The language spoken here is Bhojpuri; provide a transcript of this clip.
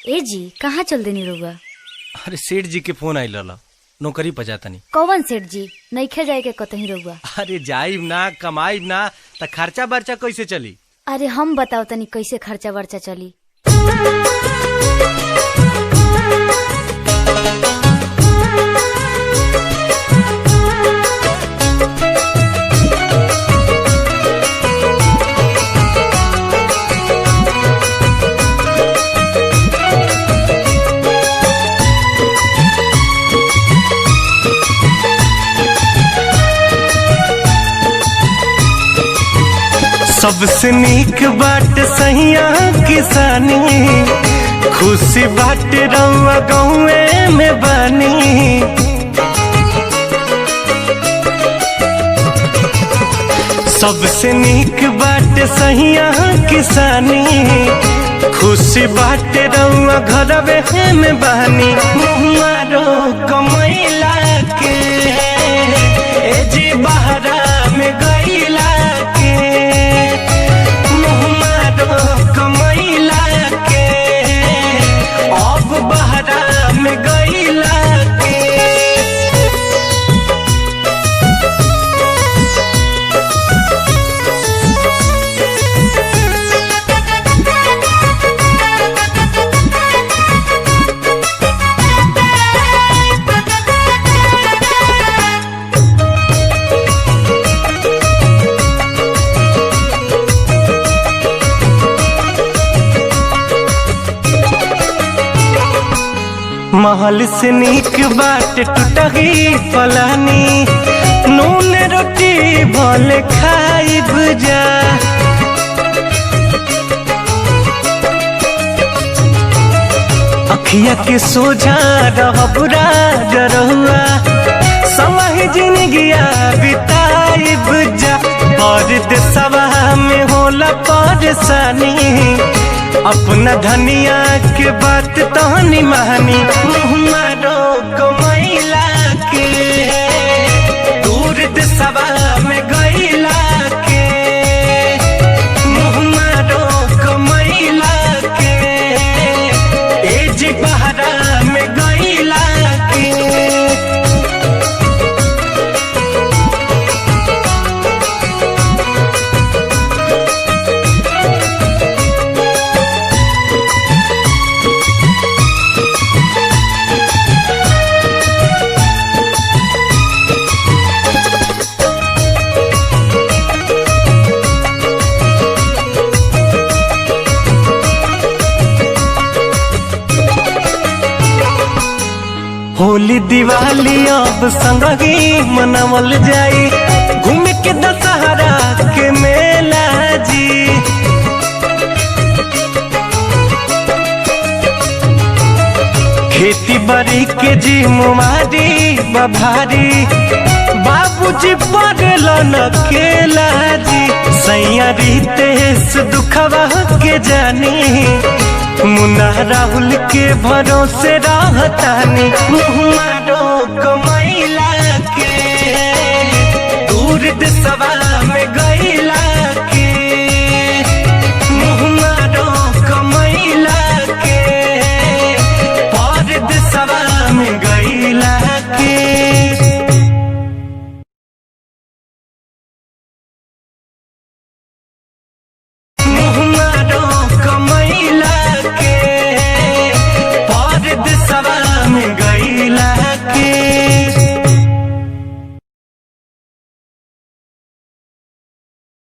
ए जी कहाँ चल देनी रउआ? अरे सेठ जी के फोन आइल रहा, नौकरी पर जातनी। कौन सेठ जी? नइखे जाए के कतही रउआ? अरे जाइब ना, कमाइब ना त खर्चा बर्चा कैसे चली? अरे हम बताओ तनी कैसे खर्चा वर्चा चली। सबसे नीक बाट सहिया किसानी, खुशी बाट रउआ गाँवे में बानी। सबसे नीक बाट सहिया किसानी, खुशी बाट रउआ घरवे में बानी। मारो कमैला के ए जी बहरा में गईला के, कमैला के अब बहरा में गईला के। महल से नीक बाट टूटही फलानी, नून रोटी भले खाइब जा। अखिया के सोझा रहब राजरहुआ, समय जिंदगिया बिताइब जा। परदेसवा में होला परेशानी, अपना धनिया के बात तहनी मानी। मारो कमैला के दूर देशवा में गईला के, मारो कमैला के ए जी बहरा में गईला के। होली दिवाली अब संगही मनावल जाई, घूम के दशहरा के मेला जी। खेती बाड़ी के जी मुमारी बभारी, बाबूजी पड़ल न केला जी। सैया रितेश दुखवा के जानी, मुन्ना राहुल के भरोसे रहतानी। मारो कमैला के दूर देशवा